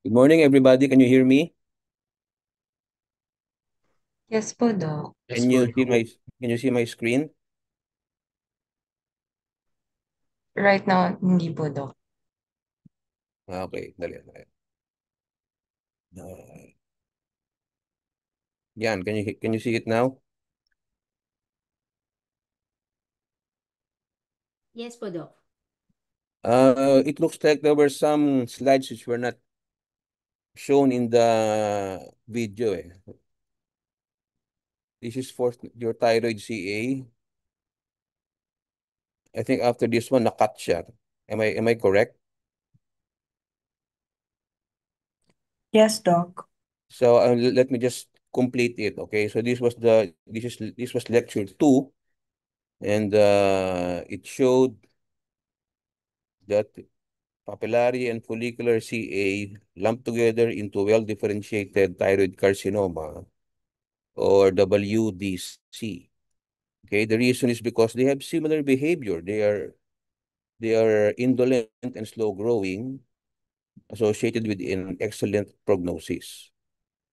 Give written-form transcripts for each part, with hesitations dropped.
Good morning, everybody. Can you hear me? Yes po, Doc. Yes Can po, you see Doc. my screen? Right now, hindi po, Doc. Okay, dali. Yan, can you see it now? Yes po, Doc. It looks like there were some slides which were not shown in the video. This is for your thyroid CA. I think after this one, nakat siya. Am I correct? Yes, Doc. So let me just complete it. Okay, so this was lecture 2, and it showed that papillary and follicular CA lumped together into well-differentiated thyroid carcinoma, or WDC. Okay, the reason is because they have similar behavior. They are indolent and slow growing, associated with an excellent prognosis.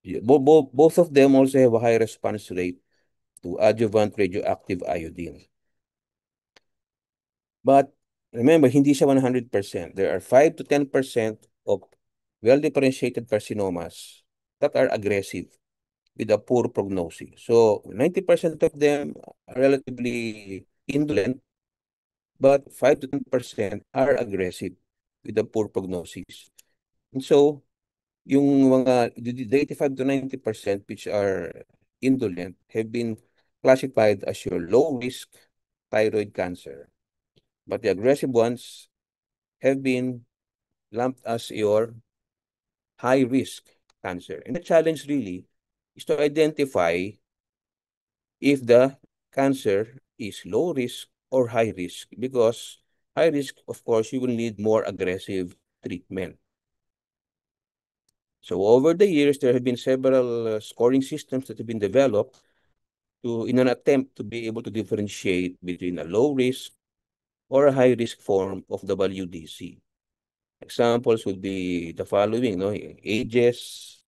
Both of them also have a high response rate to adjuvant radioactive iodine. But remember, hindi siya 100%. There are 5 to 10% of well-differentiated carcinomas that are aggressive with a poor prognosis. So 90% of them are relatively indolent, but 5 to 10% are aggressive with a poor prognosis. And so, yung the 85 to 90% which are indolent have been classified as your low-risk thyroid cancer. But the aggressive ones have been lumped as your high-risk cancer. And the challenge really is to identify if the cancer is low risk or high risk, because high risk, of course, you will need more aggressive treatment. So over the years, there have been several scoring systems that have been developed in an attempt to be able to differentiate between a low risk or a high risk form of WDC. Examples would be the following, no? Ages,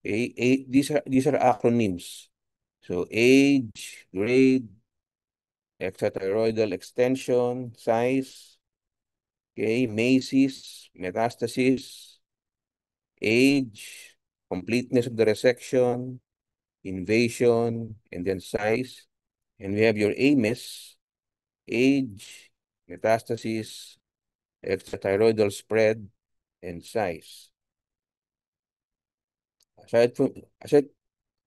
these are acronyms. So age, grade, extrathyroidal extension, size, okay, mesis, metastasis, age, completeness of the resection, invasion, and then size. And we have your AMIS, age, metastasis, extrathyroidal spread, and size. Aside,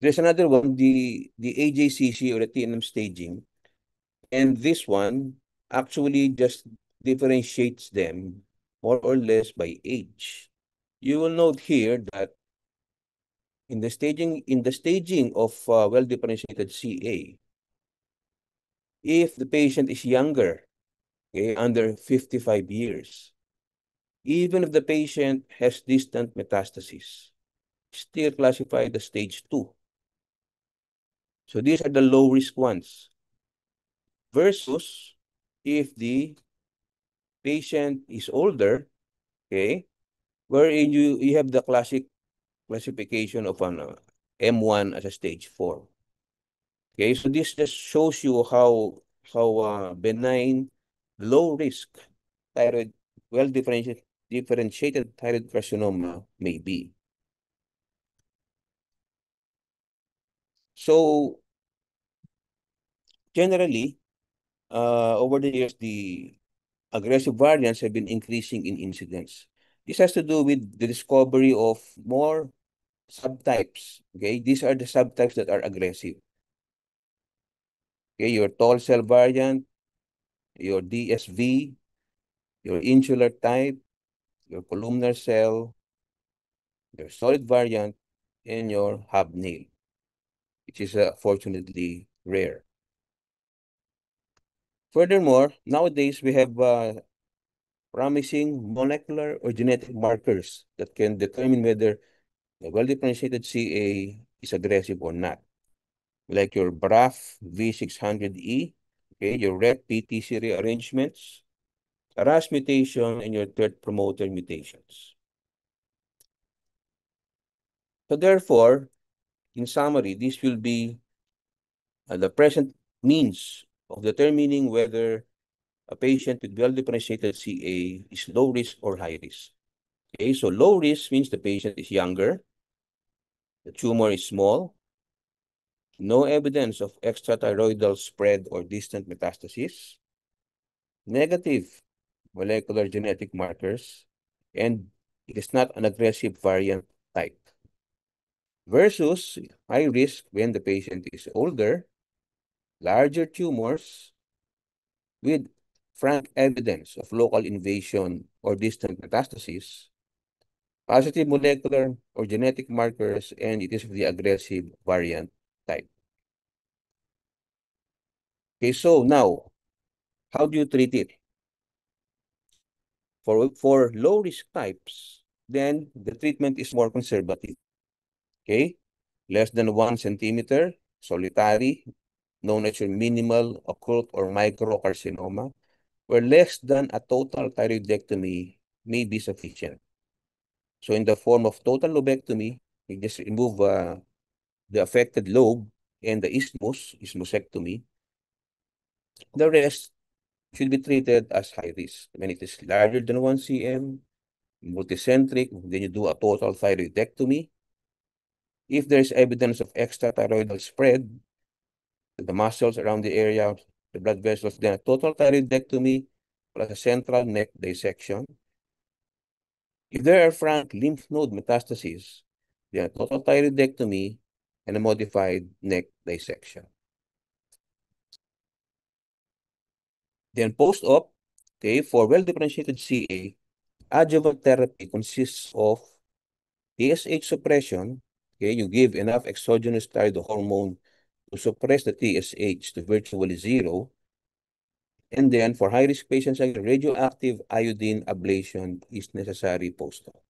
there's another one, the AJCC, or the TNM staging. And this one actually just differentiates them more or less by age. You will note here that in the staging of well-differentiated CA, if the patient is younger, okay, under 55 years, even if the patient has distant metastasis, still classified as stage 2. So these are the low-risk ones. Versus if the patient is older, okay, wherein you have the classic classification of an M1 as a stage 4. Okay, so this just shows you how benign, low risk thyroid, well differentiated thyroid carcinoma may be. So generally, over the years, the aggressive variants have been increasing in incidence. This has to do with the discovery of more subtypes. Okay, these are the subtypes that are aggressive. Okay, your tall cell variant, your DSV, your insular type, your columnar cell, your solid variant, and your hobnail, which is fortunately rare. Furthermore, nowadays we have promising molecular or genetic markers that can determine whether a well-differentiated CA is aggressive or not, like your BRAF V600E, okay, your RET PTC rearrangements, a RAS mutation, and your TERT promoter mutations. So therefore, in summary, this will be the present means of determining whether a patient with well-differentiated CA is low risk or high risk. Okay, so low risk means the patient is younger, the tumor is small, no evidence of extrathyroidal spread or distant metastasis, negative molecular genetic markers, and it is not an aggressive variant type. Versus high risk when the patient is older, larger tumors with frank evidence of local invasion or distant metastasis, positive molecular or genetic markers, and it is of the aggressive variant type. Okay, so now, how do you treat it? For low-risk types, then the treatment is more conservative. Okay, less than 1 centimeter, solitary, known as your minimal, occult, or microcarcinoma, where less than a total thyroidectomy may be sufficient. So in the form of total lobectomy, you just remove the affected lobe and the isthmusectomy. The rest should be treated as high risk. When it is larger than 1 cm, multicentric, then you do a total thyroidectomy. If there is evidence of extrathyroidal spread to the muscles around the area of the blood vessels, then a total thyroidectomy plus a central neck dissection. If there are frank lymph node metastases, then a total thyroidectomy and a modified neck dissection. Then post-op, okay, for well-differentiated CA, adjuvant therapy consists of TSH suppression. Okay, you give enough exogenous thyroid hormone to suppress the TSH to virtually zero. And then for high-risk patients, radioactive iodine ablation is necessary post-op.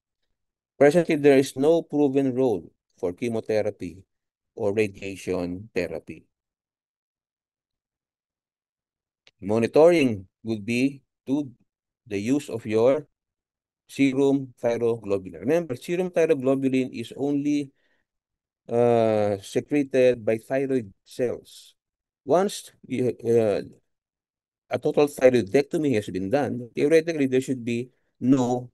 Presently, there is no proven role for chemotherapy or radiation therapy. Monitoring would be to the use of your serum thyroglobulin. Remember, serum thyroglobulin is only secreted by thyroid cells. Once a total thyroidectomy has been done, theoretically, there should be no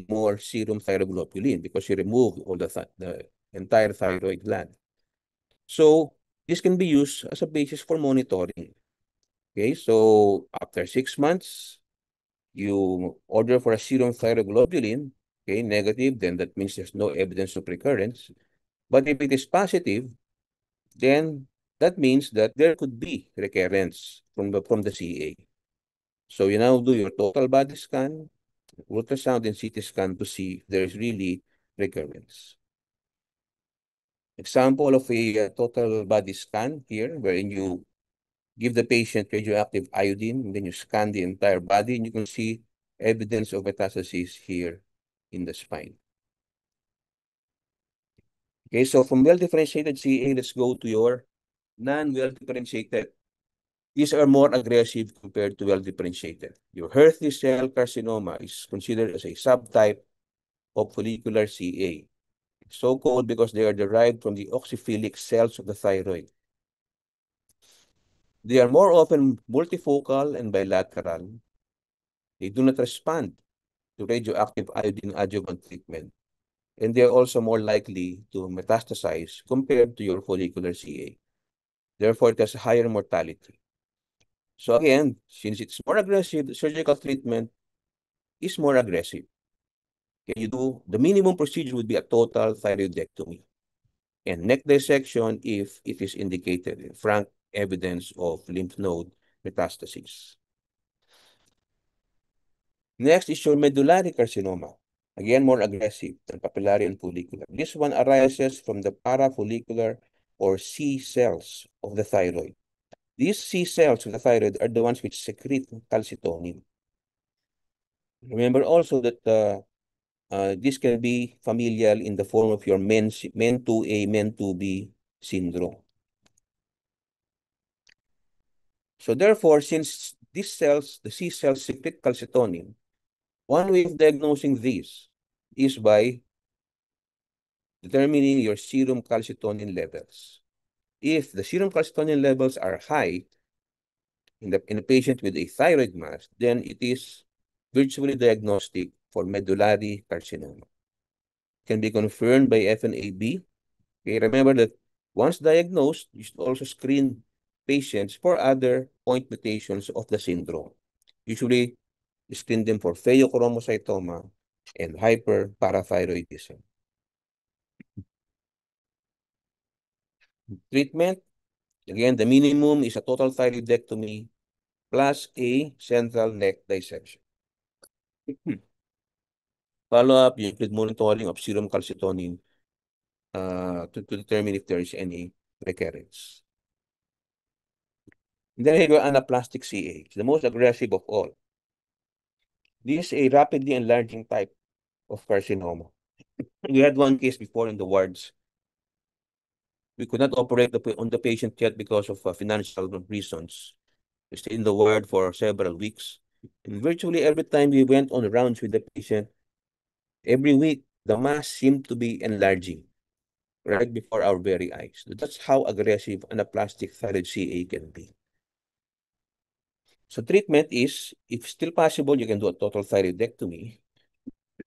more serum thyroglobulin because you remove all the entire thyroid gland. So this can be used as a basis for monitoring. Okay, so after 6 months, you order for a serum thyroglobulin, okay, negative, then that means there's no evidence of recurrence. But if it is positive, then that means that there could be recurrence from the CA. So you now do your total body scan, ultrasound and CT scan to see if there is really recurrence. Example of a total body scan here, wherein you give the patient radioactive iodine, and then you scan the entire body, and you can see evidence of metastasis here in the spine. Okay, so from well-differentiated CA, let's go to your non-well-differentiated. These are more aggressive compared to well-differentiated. Your Hurley cell carcinoma is considered as a subtype of follicular CA. It's so called because they are derived from the oxyphilic cells of the thyroid. They are more often multifocal and bilateral. They do not respond to radioactive iodine adjuvant treatment, and they are also more likely to metastasize compared to your follicular CA. Therefore, it has higher mortality. So again, since it's more aggressive, the surgical treatment is more aggressive. Okay, the minimum procedure would be a total thyroidectomy and neck dissection if it is indicated in frank evidence of lymph node metastasis. Next is your medullary carcinoma. Again, more aggressive than papillary and follicular. This one arises from the parafollicular or C cells of the thyroid. These C cells of the thyroid are the ones which secrete calcitonin. Remember also that this can be familial in the form of your MEN2A, MEN2B syndrome. So therefore, since these cells, the C cells secrete calcitonin, one way of diagnosing this is by determining your serum calcitonin levels. If the serum calcitonin levels are high in a patient with a thyroid mass, then it is virtually diagnostic for medullary carcinoma. Can be confirmed by FNAB. Okay, remember that once diagnosed, you should also screen patients for other point mutations of the syndrome. Usually, you screen them for pheochromocytoma and hyperparathyroidism. Treatment, again, the minimum is a total thyroidectomy plus a central neck dissection. Follow-up, you include monitoring of serum calcitonin to determine if there is any recurrence. And then you go anaplastic CA, it's the most aggressive of all. This is a rapidly enlarging type of carcinoma. We had one case before in the wards. We could not operate on the patient yet because of financial reasons. We stayed in the ward for several weeks. And virtually every time we went on rounds with the patient, every week, the mass seemed to be enlarging right before our very eyes. That's how aggressive anaplastic thyroid CA can be. So treatment is, if still possible, you can do a total thyroidectomy.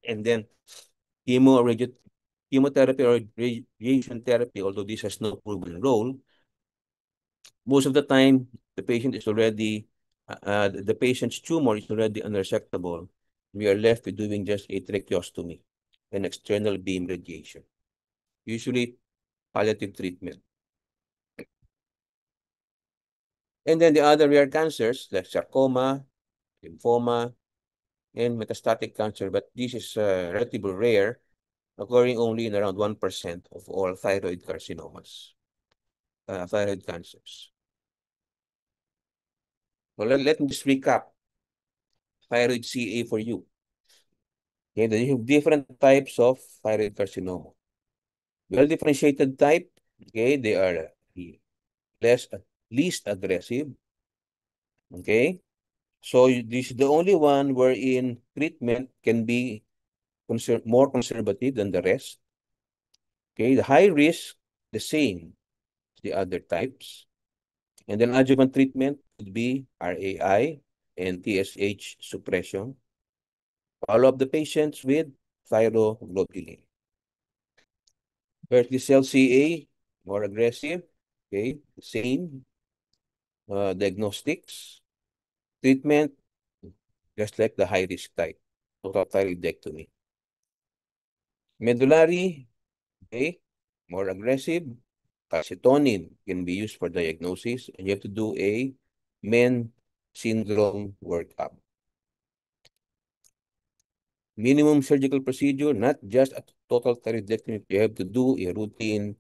And then chemotherapy or radiation therapy, although this has no proven role, most of the time, the patient is already, the patient's tumor is already unresectable. We are left with doing just a tracheostomy and external beam radiation, usually palliative treatment. And then the other rare cancers like sarcoma, lymphoma, and metastatic cancer, but this is relatively rare, occurring only in around 1% of all thyroid carcinomas, thyroid cancers. So let me just recap thyroid CA for you. Okay, then you have different types of thyroid carcinoma. Well-differentiated type, okay, they are least aggressive. Okay, so this is the only one wherein treatment can be more conservative than the rest. Okay, the high risk, the same as the other types. And then adjuvant treatment would be RAI and TSH suppression. Follow up the patients with thyroglobulin. Earthly cell CA, more aggressive. Okay, same diagnostics. Treatment, just like the high-risk type, total thyroidectomy. Medullary, okay, more aggressive. Calcitonin can be used for diagnosis, and you have to do a MEN syndrome workup. Minimum surgical procedure, not just a total thyroidectomy. You have to do a routine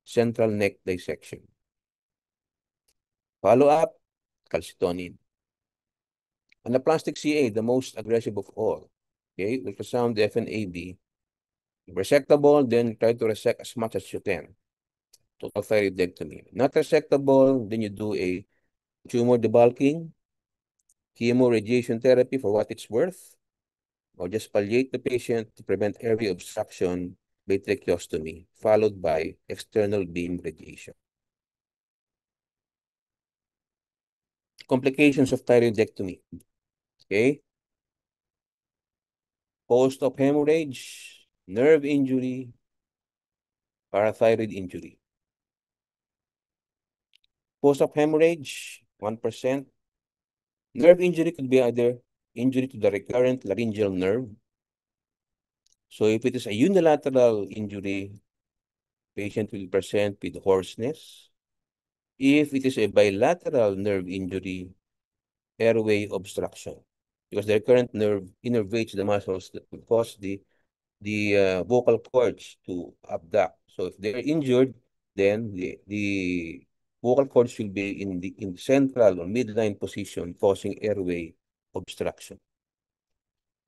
central neck dissection. Follow-up, calcitonin. Anaplastic CA, the most aggressive of all. Okay, ultrasound FNAB. Resectable, then try to resect as much as you can. Total thyroidectomy. Not resectable, then you do a tumor debulking, chemo radiation therapy for what it's worth, or just palliate the patient to prevent airway obstruction by tracheostomy, followed by external beam radiation. Complications of thyroidectomy. Okay. Post-op hemorrhage, nerve injury, parathyroid injury. Post-op hemorrhage, 1%. Nerve injury could be either injury to the recurrent laryngeal nerve. So if it is a unilateral injury, patient will present with hoarseness. If it is a bilateral nerve injury, airway obstruction, because the recurrent nerve innervates the muscles that will cause the vocal cords to abduct. So if they're injured, then the vocal cords will be in the central or midline position, causing airway obstruction.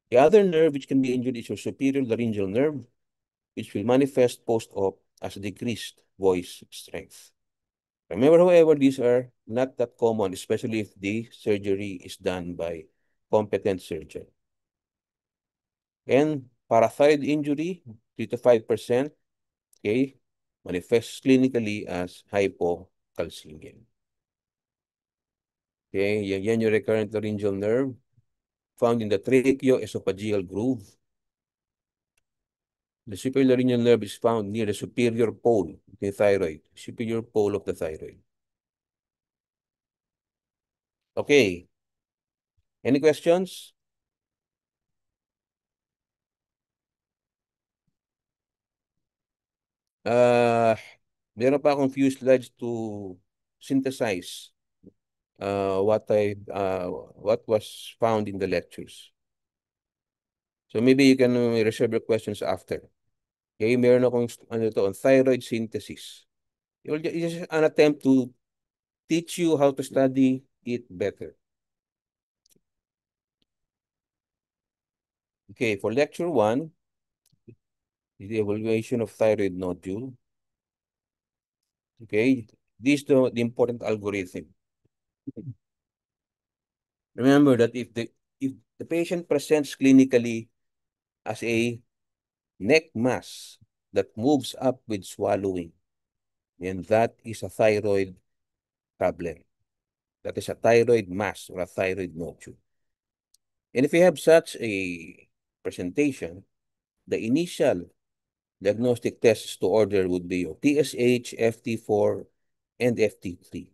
The other nerve which can be injured is your superior laryngeal nerve, which will manifest post-op as decreased voice strength. Remember, however, these are not that common, especially if the surgery is done by competent surgeon. And parathyroid injury, 3 to 5%. Okay? Manifests clinically as hypocalcemia. Okay, yan yung recurrent laryngeal nerve found in the tracheoesophageal groove. The superior laryngeal nerve is found near the superior pole of the thyroid, superior pole of the thyroid. Okay. Any questions? Meron pa akong few slides to synthesize what was found in the lectures. So maybe you can reserve your questions after. Okay, meron akong on thyroid synthesis. It's just an attempt to teach you how to study it better. Okay, for lecture 1, the evaluation of thyroid nodule. Okay, this is the important algorithm. Remember that if the patient presents clinically as a neck mass that moves up with swallowing, then that is a thyroid problem. That is a thyroid mass or a thyroid nodule. And if you have such a presentation, the initial diagnostic tests to order would be your TSH, FT4, and FT3,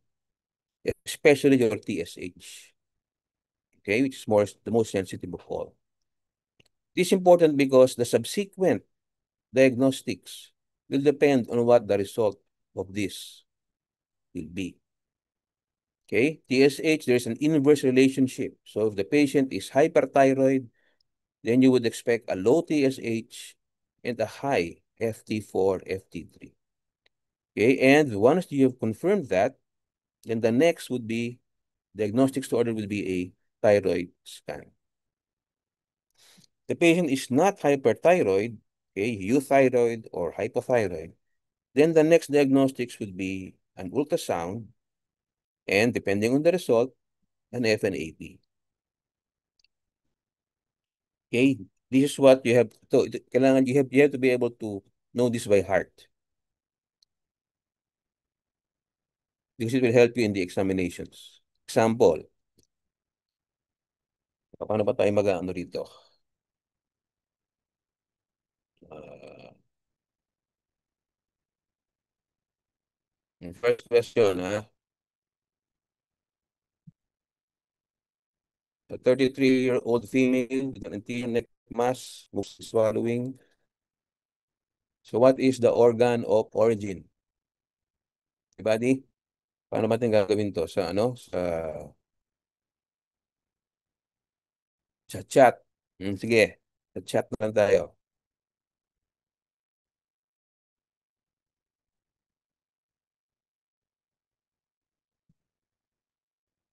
especially your TSH, okay, which is the most sensitive of all. This is important because the subsequent diagnostics will depend on what the result of this will be. Okay, TSH, there's an inverse relationship. So if the patient is hyperthyroid, then you would expect a low TSH and a high FT4, FT3. Okay, and once you have confirmed that, then the next would be, diagnostics to order would be a thyroid scan. The patient is not hyperthyroid, okay, euthyroid or hypothyroid, then the next diagnostics would be an ultrasound and depending on the result, an FNAP. Okay, this is what you have to, kailangan you have to be able to know this by heart. Because it will help you in the examinations. Example, paano ba tayo mag-ano rito? First question, a 33-year-old female with an anterior neck mass, mostly swallowing. So what is the organ of origin? Everybody? Paano ba natin gagawin to? Sa chat. Sige, sa chat na lang tayo.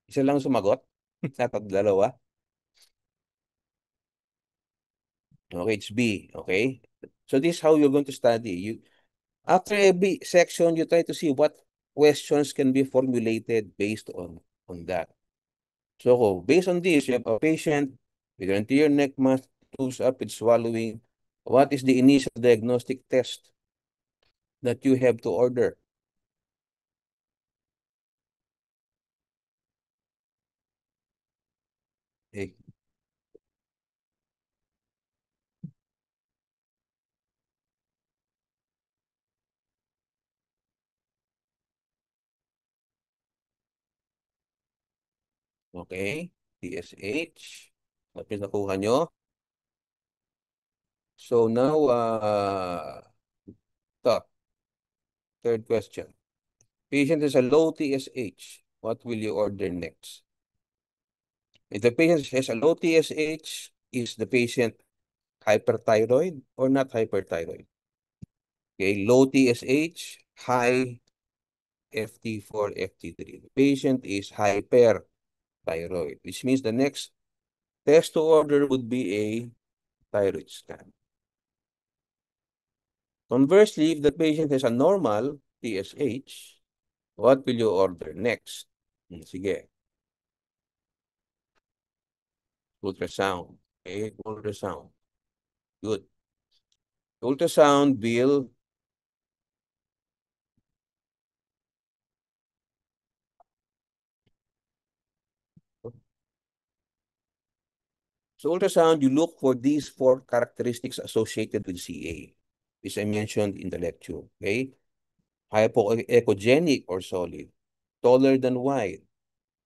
Isa lang sumagot? Dapat dalawa? Okay, it's B. Okay? So this is how you're going to study. After every section, you try to see what questions can be formulated based on that. So based on this, you have a patient with an anterior neck mass, moves up with swallowing. What is the initial diagnostic test that you have to order? Okay. Okay. TSH. Tapos nakuha nyo. So now, third question. Patient has a low TSH. What will you order next? If the patient has a low TSH, is the patient hyperthyroid or not hyperthyroid? Okay, low TSH, high FT4, FT3. The patient is hyperthyroid, which means the next test to order would be a thyroid scan. Conversely, if the patient has a normal TSH, what will you order next? Sige. Ultrasound. Okay, ultrasound. Good. Ultrasound will So ultrasound, you look for these four characteristics associated with CA, which I mentioned in the lecture. Okay, hypoechogenic or solid, taller than wide,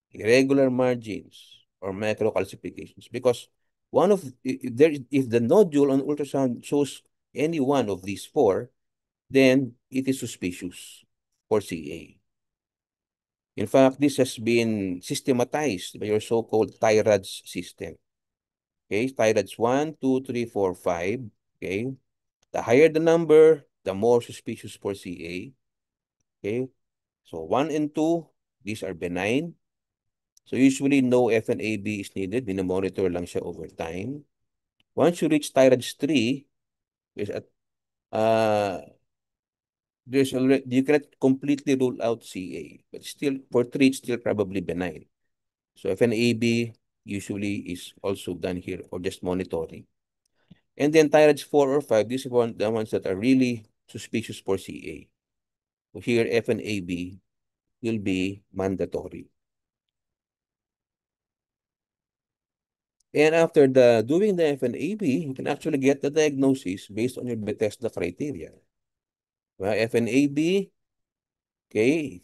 irregular margins, or macrocalcifications. Because if the nodule on ultrasound shows any one of these four, then it is suspicious for CA. In fact, this has been systematized by your so-called TIRADS system. Okay, TIRADS 1, 2, 3, 4, 5. Okay, the higher the number, the more suspicious for CA. Okay, so 1 and 2, these are benign. So usually no FNAB is needed. Minamonitor lang siya over time. Once you reach TIRADS 3, there's a, there's already, you cannot completely rule out CA, but still for 3, it's still probably benign. So FNAB usually is also done here or just monitoring. And then TIRADS 4 or 5, these are the ones that are really suspicious for CA. So here FNAB will be mandatory. And after doing the FNAB, you can actually get the diagnosis based on your Bethesda criteria. Well, FNAB, okay,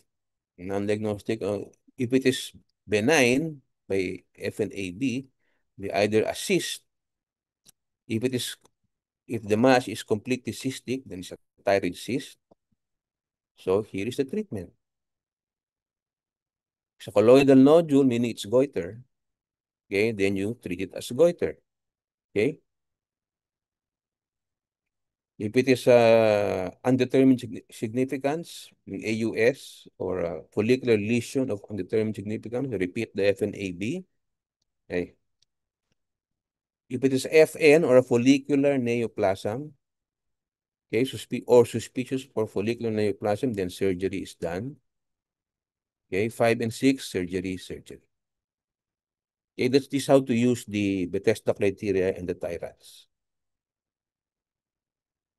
non-diagnostic. If it is benign by FNAB, we either assist. If the mass is completely cystic, then it's a thyroid cyst. So here is the treatment. Sa colloidal nodule, meaning it's goiter. Okay, then you treat it as goiter. Okay. If it is undetermined significance, AUS, or a follicular lesion of undetermined significance, repeat the FNAB. Okay. If it is FN or a follicular neoplasm, okay, suspicious for follicular neoplasm, then surgery is done. Okay, 5 and 6, surgery. Okay, this how to use the Bethesda criteria and the TIRADS.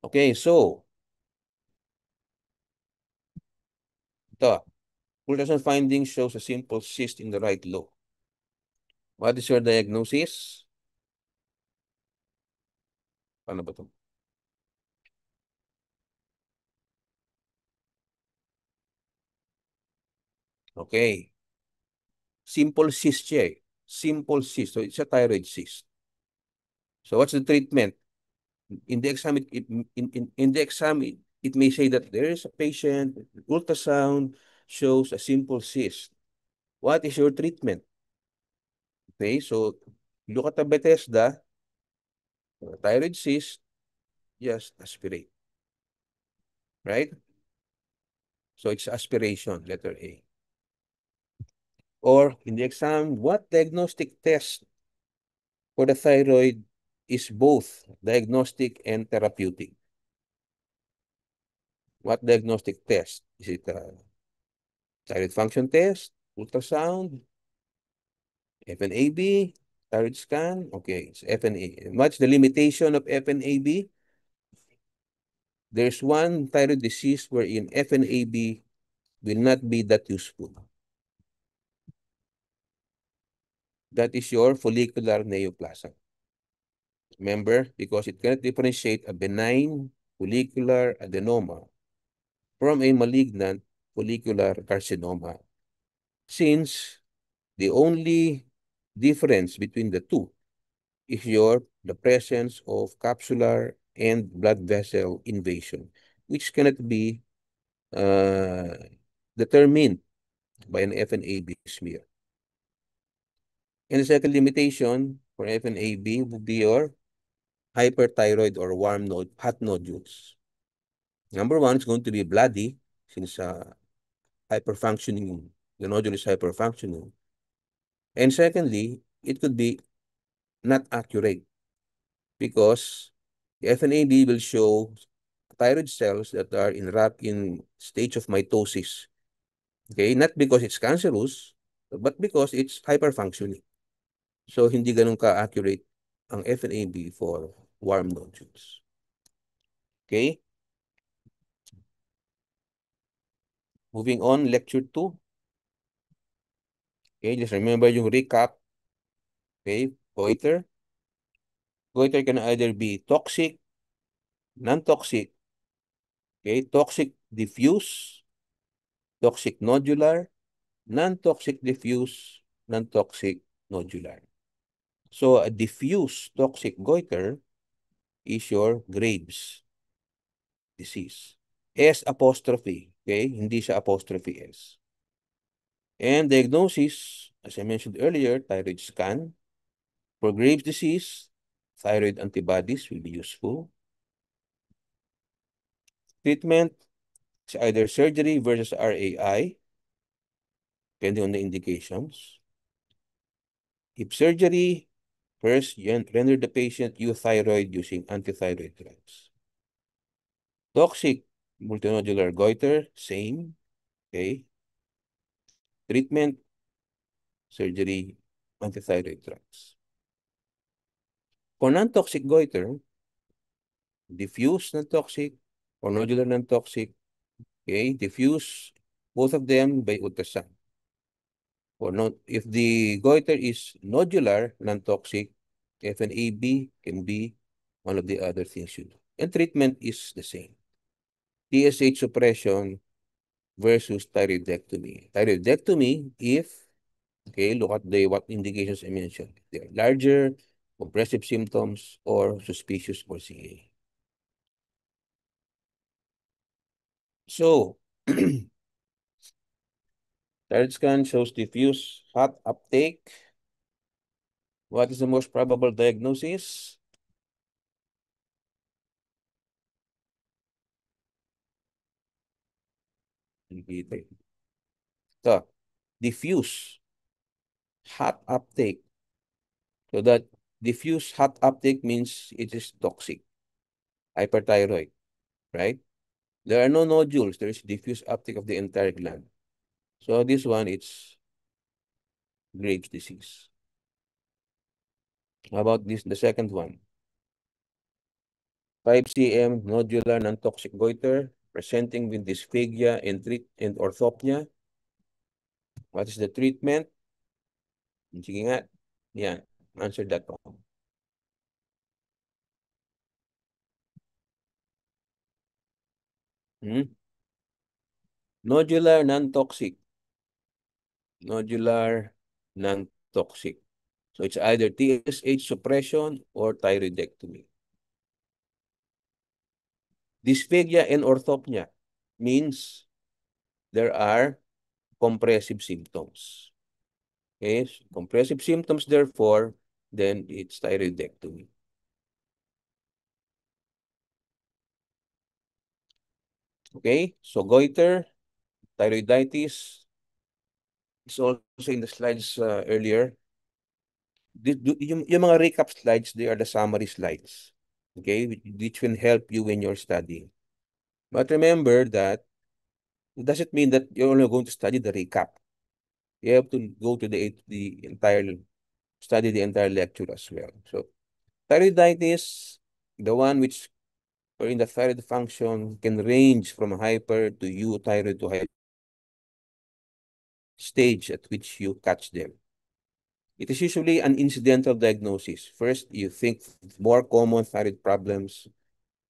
Okay, so ito, ultrasound findings shows a simple cyst in the right lobe. What is your diagnosis? Paano ba ito? Okay. Simple cyst siya eh. Simple cyst. So it's a thyroid cyst. So what's the treatment? In the exam, in the exam, it may say that there is a patient, ultrasound shows a simple cyst. What is your treatment? Okay, so look at the Bethesda, thyroid cyst, just aspirate. Right? So it's aspiration, letter A. Or in the exam, what diagnostic test for the thyroid is both diagnostic and therapeutic? What diagnostic test? Is it a thyroid function test, ultrasound, FNAB, thyroid scan? Okay, it's FNA. What's the limitation of FNAB? There's one thyroid disease wherein FNAB will not be that useful. That is your follicular neoplasm. Remember, because it cannot differentiate a benign follicular adenoma from a malignant follicular carcinoma, since the only difference between the two is the presence of capsular and blood vessel invasion, which cannot be uh, determined by an FNAB smear. And the second limitation for FNAB would be your hyperthyroid or hot nodules. Number one, it's going to be bloody, since hyperfunctioning, the nodule is hyperfunctioning. And secondly, it could be not accurate because the FNAB will show thyroid cells that are in stage of mitosis. Okay, not because it's cancerous, but because it's hyperfunctioning. So hindi ganun ka-accurate ang FNAB for warm nodules. Okay? Moving on, lecture 2. Okay, just remember yung recap. Okay, goiter, Goiter can either be toxic, non-toxic, okay, toxic diffuse, toxic nodular, non-toxic diffuse, non-toxic nodular. So a diffuse toxic goiter is your Graves disease. S apostrophe, okay? Hindi siya apostrophe S. And diagnosis, as I mentioned earlier, thyroid scan. For Graves disease, thyroid antibodies will be useful. Treatment is either surgery versus RAI, depending on the indications. If surgery, first, you render the patient euthyroid using antithyroid drugs. Toxic multinodular goiter, same, okay? Treatment, surgery, antithyroid drugs. For non-toxic goiter, diffuse non-toxic or nodular non-toxic, okay? Diffuse, both of them by ultrasound. Or not, if the goiter is nodular, non-toxic, FNAB can be one of the other things you do. And treatment is the same. TSH suppression versus thyroidectomy. Thyroidectomy, if, okay, look at the what indications I mentioned. They're larger, compressive symptoms, or suspicious for CA. So, thyroid scan shows diffuse hot uptake. What is the most probable diagnosis? So, diffuse hot uptake. So that diffuse hot uptake means it is toxic, hyperthyroid, right? There are no nodules. There is diffuse uptake of the entire gland. So this one, it's Graves' disease. How about this, the second one? 5 cm nodular non-toxic goiter presenting with dysphagia and orthopnea. What is the treatment? Sige nga. Yan. Answer that one. Nodular non-toxic. Nodular non-toxic. So it's either TSH suppression or thyroidectomy. Dysphagia and orthopnea means there are compressive symptoms. Okay, so compressive symptoms, therefore, then it's thyroidectomy. Okay, so goiter, thyroiditis, is also in the slides earlier. Yung mga recap slides, they are the summary slides. Okay, which will help you when you're studying. But remember that it doesn't mean that you're only going to study the recap. You have to go to the entire, study the entire lecture as well. So thyroiditis, the one which or in the thyroid function can range from hyper to euthyroid to hyper stage at which you catch them. It is usually an incidental diagnosis. First, you think more common thyroid problems,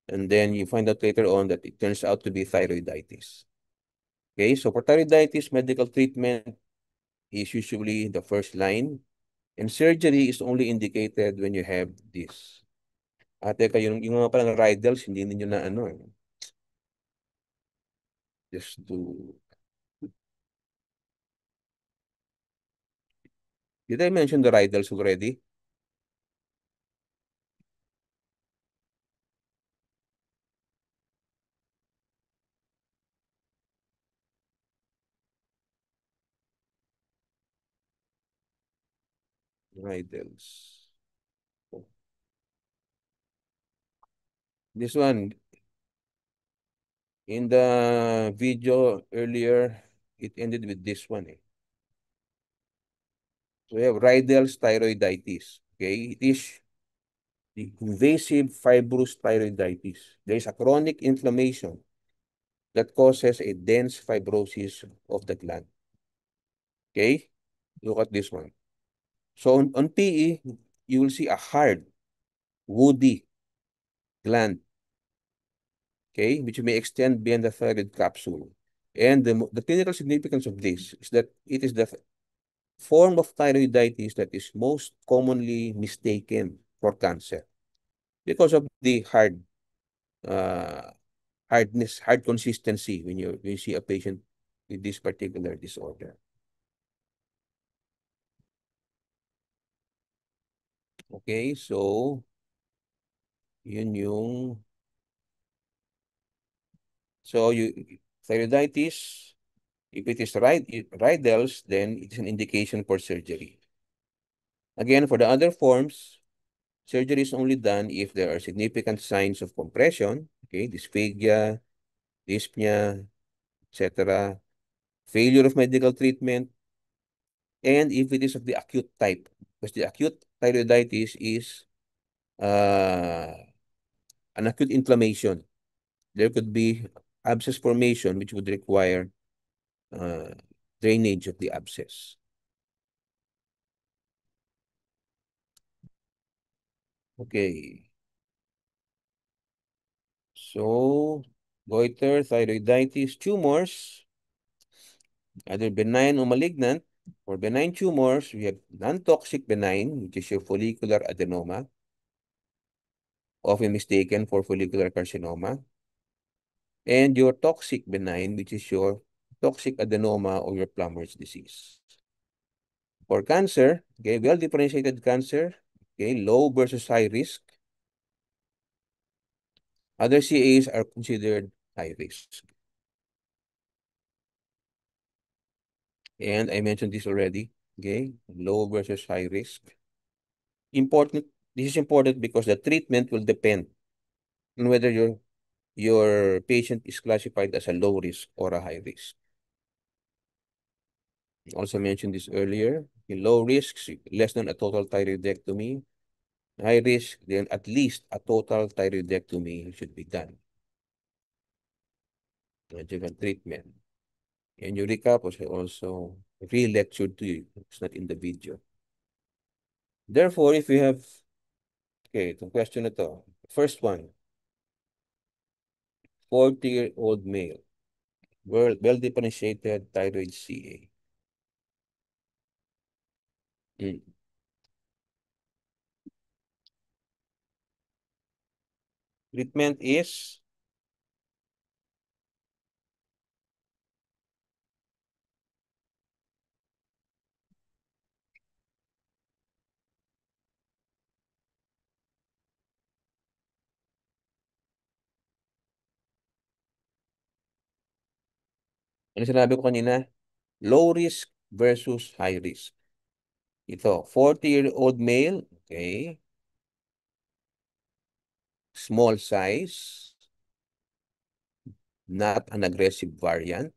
and then you find out later on that it turns out to be thyroiditis. Okay, so for thyroiditis, medical treatment is usually the first line, and surgery is only indicated when you have this. Teka, yung mga parang Rydels, hindi ninyo na ano eh. Just to... Did I mention the Rydels already? Rydels. This one, in the video earlier, it ended with this one. So we have Rydell's thyroiditis. Okay, it is the invasive fibrous thyroiditis. There is a chronic inflammation that causes a dense fibrosis of the gland. Okay, look at this one. So on PE, you will see a hard woody gland, okay, which may extend beyond the thyroid capsule. And the clinical significance of this is that it is the form of thyroiditis that is most commonly mistaken for cancer because of the uh, hard consistency when you see a patient with this particular disorder. Okay, so yun yung thyroiditis, if it is Rydell's, then it is an indication for surgery. Again, for the other forms, surgery is only done if there are significant signs of compression, okay, dysphagia, dyspnea, etc., failure of medical treatment, and if it is of the acute type, because the acute thyroiditis is uh, an acute inflammation. There could be abscess formation, which would require uh, drainage of the abscess. Okay. So, goiter, thyroiditis, tumors, either benign or malignant. For benign tumors, we have non-toxic benign, which is your follicular adenoma, often mistaken for follicular carcinoma, and your toxic benign, which is your toxic adenoma or your plumber's disease. For cancer, okay, well-differentiated cancer, okay, low versus high risk. Other CAs are considered high risk. And I mentioned this already, okay, low versus high risk. Important, this is important because the treatment will depend on whether your patient is classified as a low risk or a high risk. I also mentioned this earlier. In low risks, less than a total thyroidectomy. High risk, then at least a total thyroidectomy should be done. Adjuvant treatment. And your recap was also re-lectured to you. It's not in the video. Therefore, if you have, okay, itong question na to. First one, 40-year-old male, well-differentiated thyroid CA. Mm. Treatment is ano sinabi ko kanina? Low risk versus high risk. Ito, 40-year-old male, okay, small size, not an aggressive variant,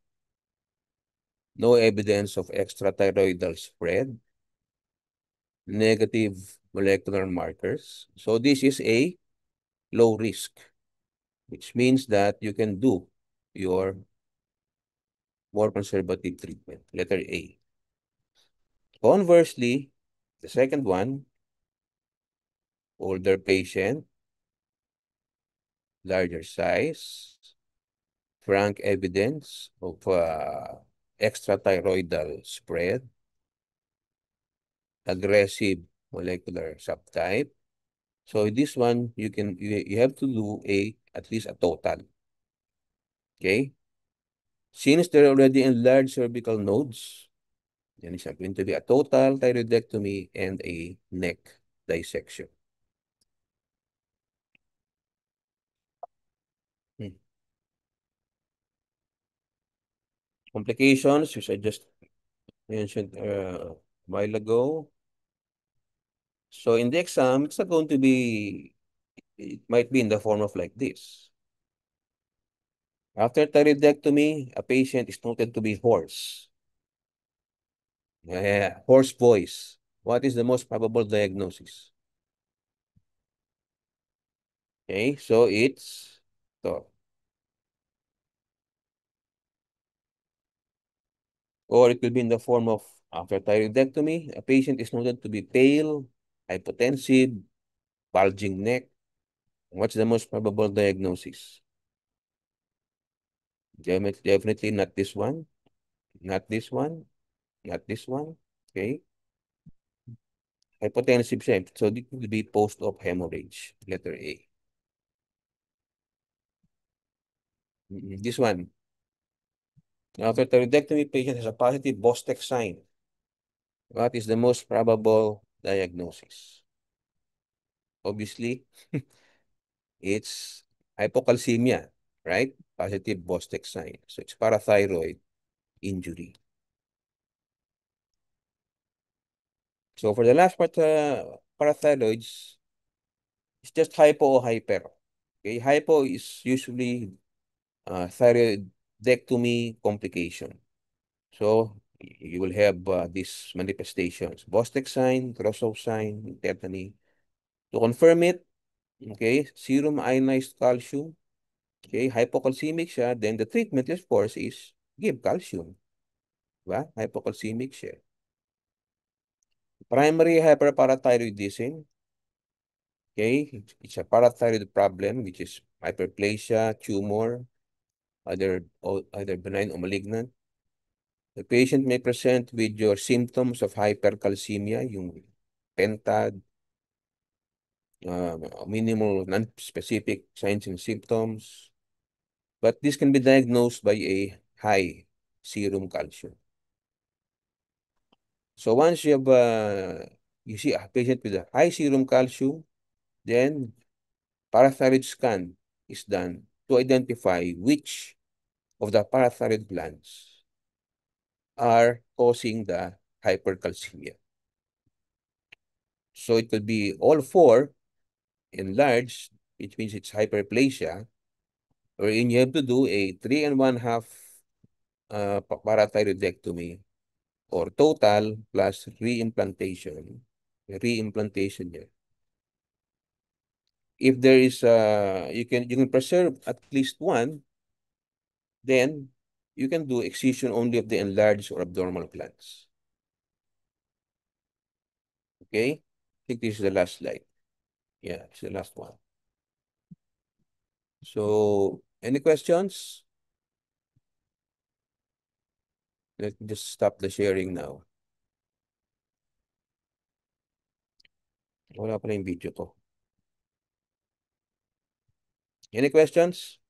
no evidence of extrathyroidal spread, negative molecular markers. So this is a low risk, which means that you can do your more conservative treatment, letter A. Conversely, the second one, older patient, larger size, frank evidence of extrathyroidal spread, aggressive molecular subtype. So this one, you have to do at least a total. Okay? Since there are already enlarged cervical nodes, then it's going to be a total thyroidectomy and a neck dissection. Hmm. Complications, which I just mentioned a while ago. So in the exam, it's not going to be, it might be in the form of like this. After thyroidectomy, a patient is noted to be hoarse. Yeah, hoarse voice. What is the most probable diagnosis? Okay, so it's to. Or it could be in the form of after thyroidectomy, a patient is noted to be pale, hypotensive, bulging neck. What's the most probable diagnosis? Definitely not this one, not this one, not this one. Okay. Hypotensive siya. So this would be post-op hemorrhage, letter A. This one. After thyroidectomy, patient has a positive Bostek sign. What is the most probable diagnosis? Obviously, it's hypocalcemia, right? Positive Bostek sign. So it's parathyroid injury. So for the last part, parathyroids, it's just hypo or hyper. Okay, hypo is usually thyroidectomy complication. So you will have these manifestations: Bostek sign, Krosov sign, tetany. To confirm it, okay, serum ionized calcium. Okay, hypocalcemic siya. Then the treatment, of course, is give calcium. Diba? Hypocalcemic siya. Primary hyperparathyroidism. Okay, it's a parathyroid problem, which is hyperplasia, tumor, either benign or malignant. The patient may present with your symptoms of hypercalcemia, yung pentad, minimal non-specific signs and symptoms. But this can be diagnosed by a high serum calcium. So once you see a patient with a high serum calcium, then parathyroid scan is done to identify which of the parathyroid glands are causing the hypercalcemia. So it could be all four enlarged, which means it's hyperplasia, wherein you have to do a 3.5 parathyroidectomy or total plus reimplantation. Reimplantation niya. If there is you can preserve at least one, then you can do excision only of the enlarged or abnormal glands. Okay? I think this is the last slide. Yeah, it's the last one. So, any questions? Let me just stop the sharing now. Wala pala yung video ko. Any questions?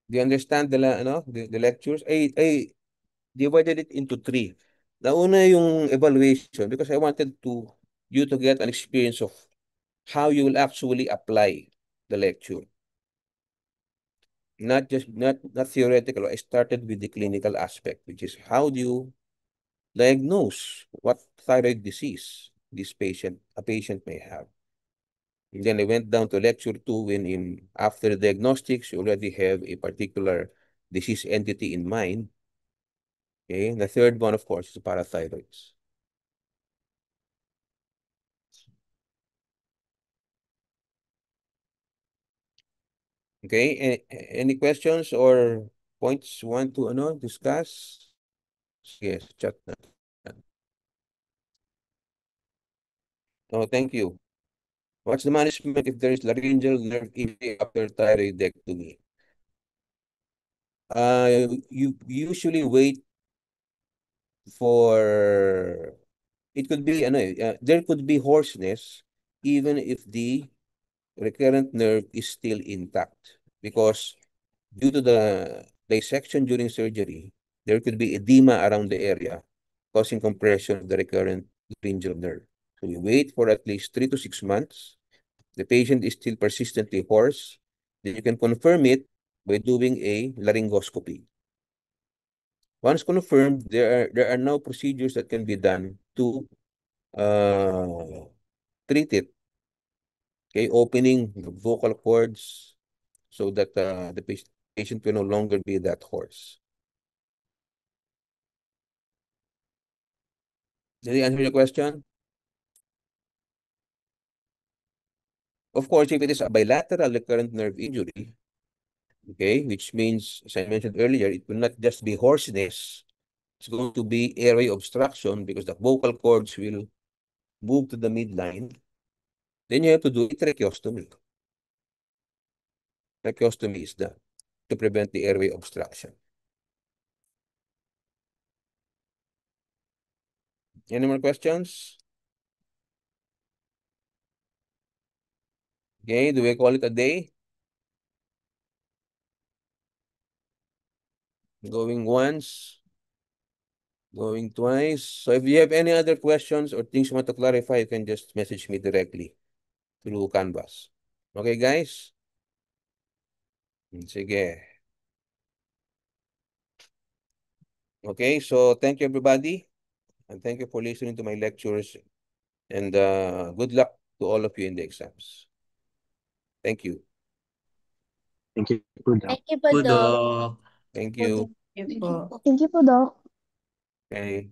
Do you understand the lectures? I divided it into three. Nauna yung evaluation because I wanted you to get an experience of how you will actually apply the lecture. Not theoretical. I started with the clinical aspect, which is how do you diagnose what thyroid disease a patient may have. And then I went down to lecture 2 when after the diagnostics, you already have a particular disease entity in mind. Okay, and the third one, of course, is parathyroids. Okay, any questions or points you want to discuss? Yes, chat na. Oh, thank you. What's the management if there is laryngeal nerve injury after thyroidectomy? You usually wait for it could be there could be hoarseness even if the recurrent nerve is still intact because due to the dissection during surgery, there could be edema around the area causing compression of the recurrent laryngeal nerve. So you wait for at least 3 to 6 months. The patient is still persistently hoarse. Then you can confirm it by doing a laryngoscopy. Once confirmed, there are now procedures that can be done to uh, treat it. Okay, opening the vocal cords so that the patient will no longer be that hoarse. Did I answer your question? Of course, if it is a bilateral recurrent nerve injury, okay, which means, as I mentioned earlier, it will not just be hoarseness. It's going to be airway obstruction because the vocal cords will move to the midline, then you have to do a tracheostomy. Tracheostomy is done to prevent the airway obstruction. Any more questions? Okay, do we call it a day? Going once, going twice. So if you have any other questions or things you want to clarify, you can just message me directly through Canvas. Okay, guys? Sige. Okay, so thank you everybody. And thank you for listening to my lectures. And good luck to all of you in the exams. Thank you. Thank you po, Doc. Thank you po, Doc. Thank you. Thank you po. Thank you po, Doc. Okay.